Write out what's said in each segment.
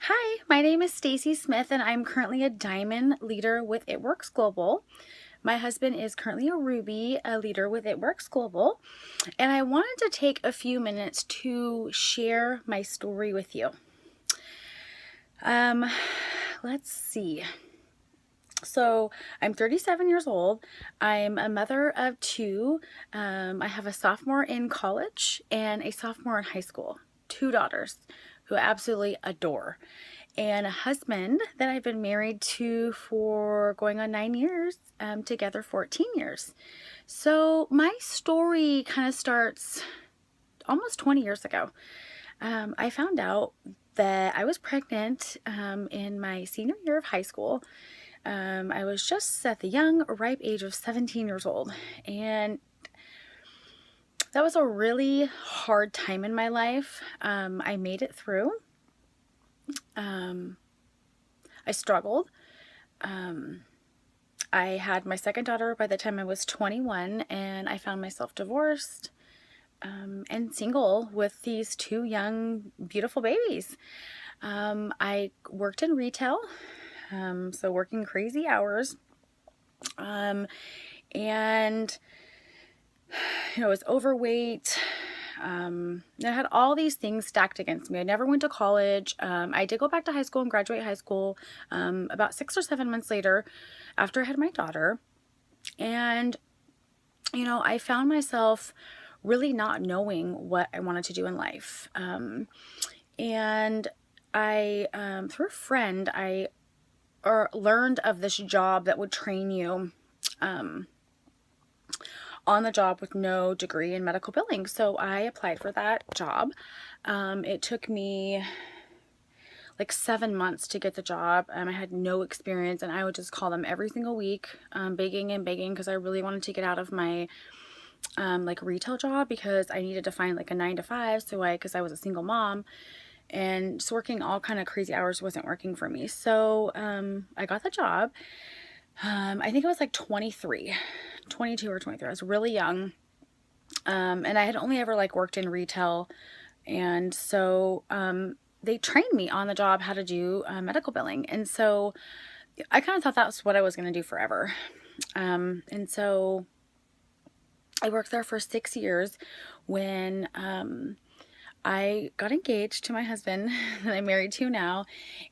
Hi, my name is Stacy Smith and I'm currently a Diamond leader with It Works Global. My husband is currently a Ruby, a leader with It Works Global, and I wanted to take a few minutes to share my story with you. Um, let's see. So I'm 37 years old. I'm a mother of two. I have a sophomore in college and a sophomore in high school. Two daughters who I absolutely adore. And a husband that I've been married to for going on 9 years, together 14 years. So my story kind of starts almost 20 years ago. I found out that I was pregnant in my senior year of high school. I was just at the young, ripe age of 17 years old, and that was a really hard time in my life. I made it through. I struggled. I had my second daughter by the time I was 21, and I found myself divorced and single with these two young, beautiful babies. I worked in retail, so working crazy hours. And I was overweight. I had all these things stacked against me. I never went to college. I did go back to high school and graduate high school about 6 or 7 months later after I had my daughter. And, I found myself really not knowing what I wanted to do in life. And I, through a friend, I learned of this job that would train you on the job with no degree in medical billing. So I applied for that job. It took me like 7 months to get the job. I had no experience, and I would just call them every single week, begging and begging, because I really wanted to get out of my like retail job, because I needed to find like a 9 to 5. So because I was a single mom, and just working all kind of crazy hours wasn't working for me. So I got the job. I think I was like 22 or 23. I was really young. And I had only ever like worked in retail. And so they trained me on the job how to do medical billing. And so I kind of thought that's what I was going to do forever. And so I worked there for 6 years when I got engaged to my husband that I'm married to now.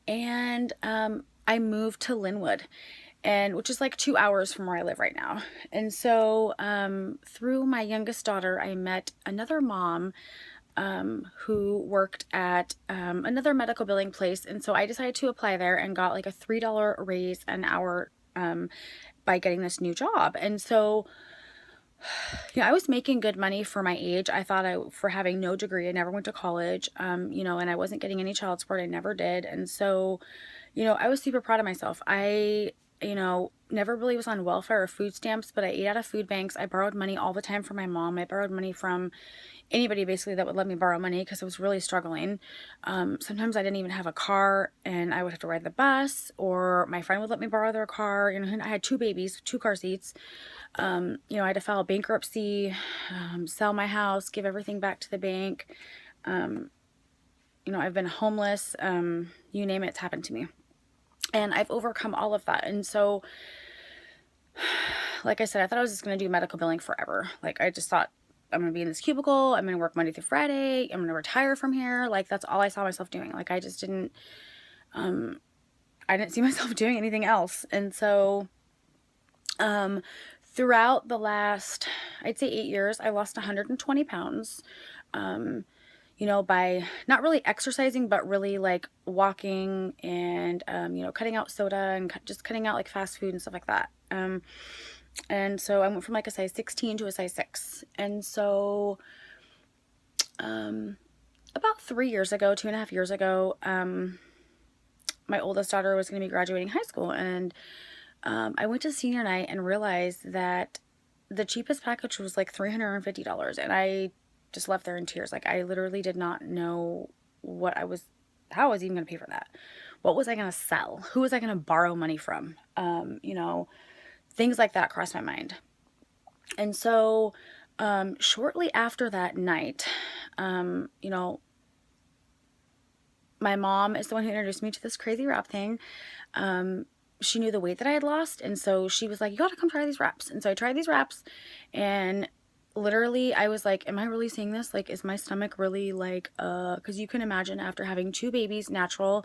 And I moved to Linwood, and which is like 2 hours from where I live right now. And so through my youngest daughter, I met another mom who worked at another medical billing place. And so I decided to apply there and got like a $3 raise an hour by getting this new job. And so I was making good money for my age. I thought for having no degree, I never went to college, and I wasn't getting any child support. I never did. And so, I was super proud of myself. I never really was on welfare or food stamps, but I ate out of food banks. I borrowed money all the time from my mom. I borrowed money from anybody basically that would let me borrow money, because I was really struggling. Sometimes I didn't even have a car, and I would have to ride the bus, or my friend would let me borrow their car. I had two babies, 2 car seats. I had to file bankruptcy, sell my house, give everything back to the bank. I've been homeless. You name it, it's happened to me. And I've overcome all of that. And so, like I said, I thought I was just going to do medical billing forever. Like, I just thought, I'm going to be in this cubicle. I'm going to work Monday through Friday. I'm going to retire from here. Like, that's all I saw myself doing. Like, I just didn't, I didn't see myself doing anything else. And so, throughout the last, I'd say 8 years, I lost 120 pounds. By not really exercising, but really like walking and, cutting out soda and just cutting out like fast food and stuff like that. And so I went from like a size 16 to a size 6. And so, about 3 years ago, 2.5 years ago, my oldest daughter was going to be graduating high school, and I went to senior night and realized that the cheapest package was like $350, and I just left there in tears. Like, I literally did not know how I was even going to pay for that. What was I going to sell? Who was I going to borrow money from? Things like that crossed my mind. And so, shortly after that night, my mom is the one who introduced me to this crazy wrap thing. She knew the weight that I had lost, and so she was like, you gotta come try these wraps. And so I tried these wraps, and literally I was like, am I really seeing this? Like, is my stomach really like, because you can imagine after having 2 babies, natural,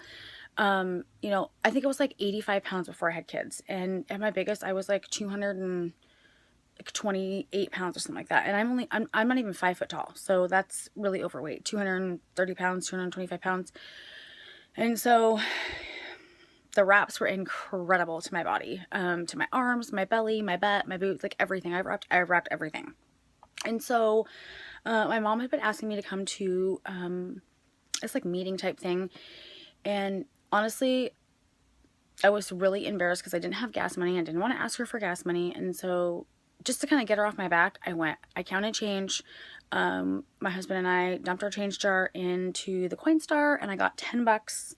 you know, I think it was like 85 pounds before I had kids, and at my biggest I was like 228 pounds or something like that, and I'm not even 5 foot tall, so that's really overweight. 230 pounds, 225 pounds. And so the wraps were incredible to my body, to my arms, my belly, my butt, my boots, like everything. I've wrapped everything. And so my mom had been asking me to come to this like meeting type thing, and honestly I was really embarrassed because I didn't have gas money. I didn't want to ask her for gas money, and so just to kind of get her off my back, I went. I counted change. My husband and I dumped our change jar into the Coinstar, and I got $10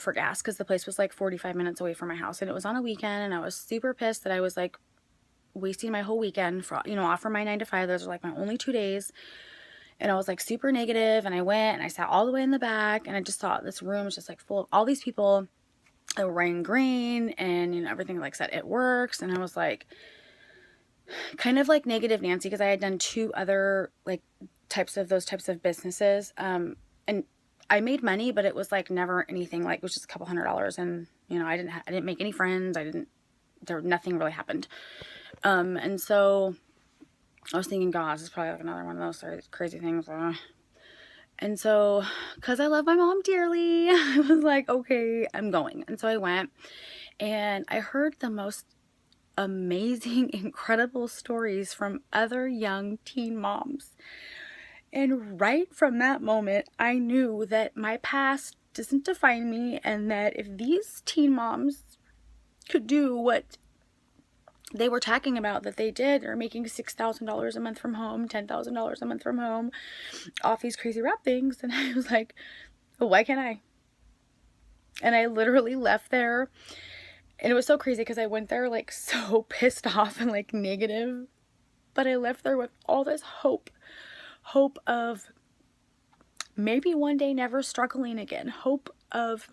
for gas because the place was like 45 minutes away from my house, and it was on a weekend, and I was super pissed that I was like wasting my whole weekend for, you know, off from my 9 to 5. Those are like my only 2 days, and I was like super negative, and I went and I sat all the way in the back, and I just thought this room was just like full of all these people that were wearing green, and you know, everything like said it works, and I was like kind of like negative Nancy because I had done 2 other like those types of businesses, and I made money, but it was like never anything, like it was just a couple $100, and you know, I didn't make any friends. Nothing really happened. And so I was thinking, God, this is probably like another one of those crazy things. And so, because I love my mom dearly, I was like, okay, I'm going. And so I went, and I heard the most amazing, incredible stories from other young teen moms. And right from that moment, I knew that my past doesn't define me, and that if these teen moms could do what they were talking about that they did, or making $6,000 a month from home, $10,000 a month from home, off these crazy wrap things, and I was like, well, why can't I? And I literally left there, and it was so crazy because I went there like so pissed off and like negative, but I left there with all this hope of maybe one day never struggling again, hope of,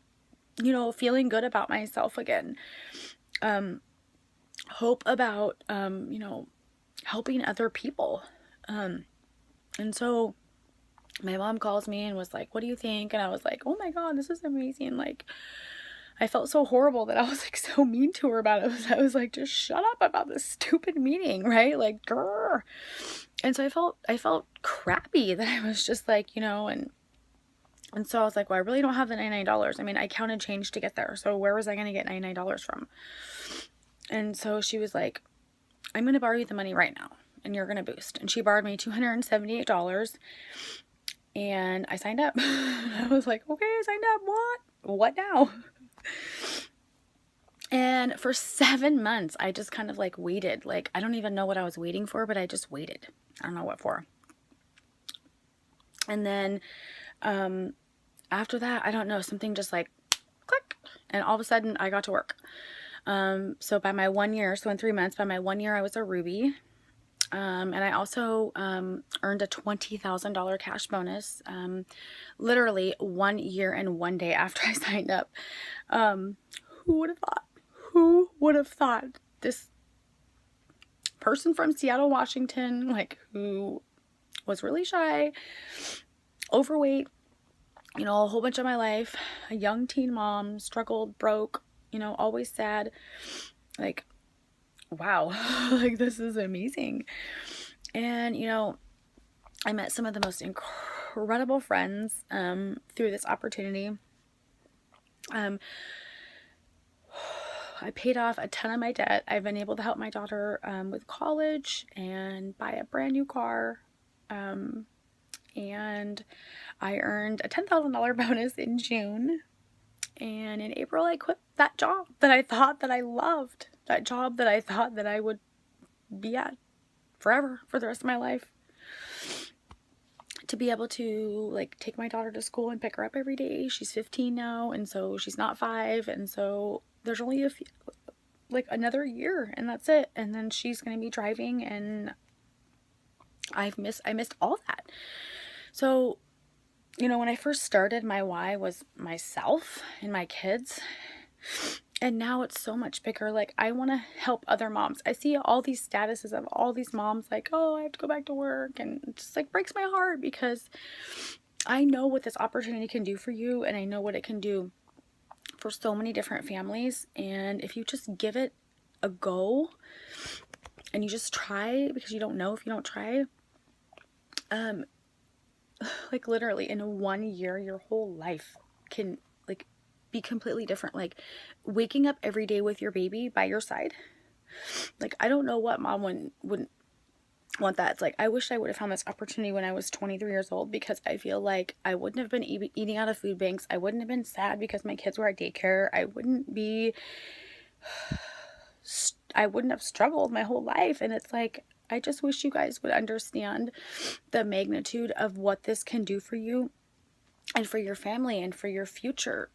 you know, feeling good about myself again, hope about, you know, helping other people. And so my mom calls me and was like, what do you think? And I was like, oh my God, this is amazing. Like, I felt so horrible that I was like so mean to her about it. I was like, just shut up about this stupid meeting, right? Like, grr. And so I felt crappy that I was just like, you know, and so I was like, well, I really don't have the $99. I mean, I counted change to get there, so where was I going to get $99 from? And so she was like, I'm going to borrow you the money right now, and you're going to boost. And she borrowed me $278, and I signed up. I was like, okay, I signed up. What now? And for 7 months, I just kind of like waited. Like, I don't even know what I was waiting for, but I just waited. I don't know what for. And then after that, I don't know, something just like click, and all of a sudden I got to work. So by my 1 year, so in 3 months, by my 1 year, I was a Ruby. And I also earned a $20,000 cash bonus, literally 1 year and 1 day after I signed up. Who would have thought? Who would have thought this person from Seattle, Washington, like, who was really shy, overweight, you know, a whole bunch of my life, a young teen mom, struggled, broke, you know, always sad, like, wow, like, this is amazing. And, you know, I met some of the most incredible friends through this opportunity. I paid off a ton of my debt. I've been able to help my daughter with college and buy a brand new car. And I earned a $10,000 bonus in June. And in April, I quit that job that I thought that I loved. That job that I thought that I would be at forever, for the rest of my life. To be able to, like, take my daughter to school and pick her up every day. She's 15 now, and so she's not 5. And so there's only a few, like, another year, and that's it. And then she's going to be driving, and I missed all that. So You know, when I first started, my why was myself and my kids. And now it's so much bigger. Like, I want to help other moms. I see all these statuses of all these moms like, oh, I have to go back to work. And it just like breaks my heart because I know what this opportunity can do for you. And I know what it can do for so many different families. And if you just give it a go and you just try, because you don't know if you don't try, like literally in 1 year, your whole life can like be completely different. Like waking up every day with your baby by your side. Like, I don't know what mom wouldn't want that. It's like, I wish I would have found this opportunity when I was 23 years old, because I feel like I wouldn't have been eating out of food banks. I wouldn't have been sad because my kids were at daycare. I wouldn't have struggled my whole life. And it's like, I just wish you guys would understand the magnitude of what this can do for you and for your family and for your future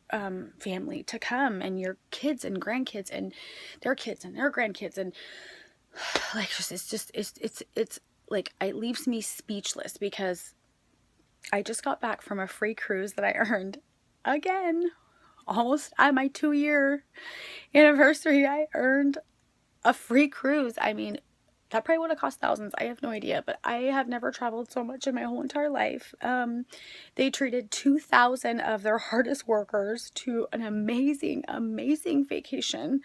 family to come, and your kids and grandkids and their kids and their grandkids. And like, it's like, it leaves me speechless, because I just got back from a free cruise that I earned again, almost at my 2-year anniversary. I earned a free cruise. I mean, that probably would have cost thousands. I have no idea, but I have never traveled so much in my whole entire life. They treated 2,000 of their hardest workers to an amazing, amazing vacation.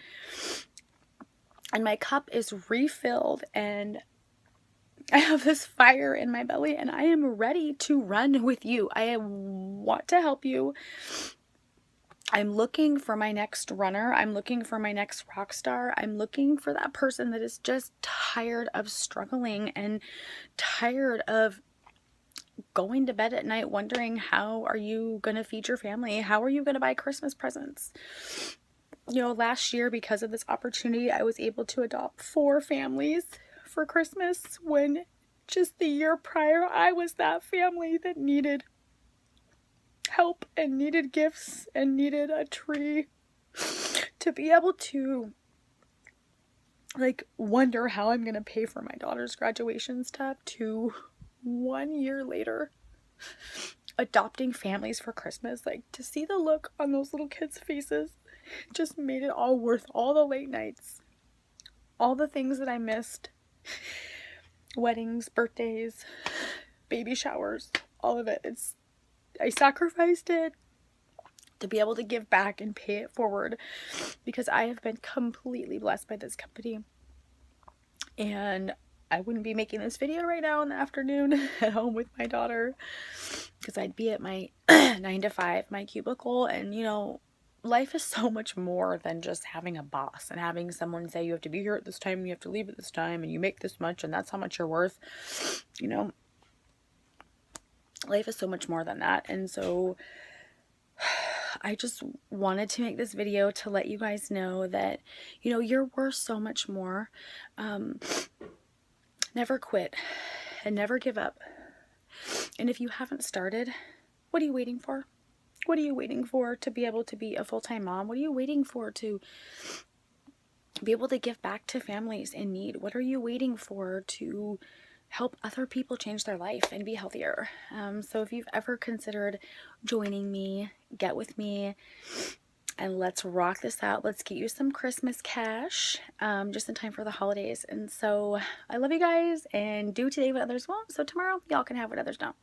And my cup is refilled, and I have this fire in my belly, and I am ready to run with you. I want to help you. I'm looking for my next runner. I'm looking for my next rock star. I'm looking for that person that is just tired of struggling and tired of going to bed at night wondering, how are you going to feed your family? How are you going to buy Christmas presents? You know, last year, because of this opportunity, I was able to adopt 4 families for Christmas, when just the year prior, I was that family that needed help and needed gifts and needed a tree. To be able to like wonder how I'm gonna pay for my daughter's graduation stuff, to 1 year later adopting families for Christmas, like to see the look on those little kids' faces just made it all worth all the late nights, all the things that I missed, weddings, birthdays, baby showers, all of it. I sacrificed it to be able to give back and pay it forward, because I have been completely blessed by this company. And I wouldn't be making this video right now in the afternoon at home with my daughter, because I'd be at my 9 to 5, my cubicle. And you know, life is so much more than just having a boss and having someone say you have to be here at this time and you have to leave at this time and you make this much and that's how much you're worth. You know, life is so much more than that. And so I just wanted to make this video to let you guys know that, you know, you're worth so much more. Never quit and never give up. And if you haven't started, what are you waiting for? What are you waiting for to be able to be a full-time mom? What are you waiting for to be able to give back to families in need? What are you waiting for to help other people change their life and be healthier? So if you've ever considered joining me, get with me and let's rock this out. Let's get you some Christmas cash, just in time for the holidays. And so I love you guys, and do today what others won't, so tomorrow y'all can have what others don't.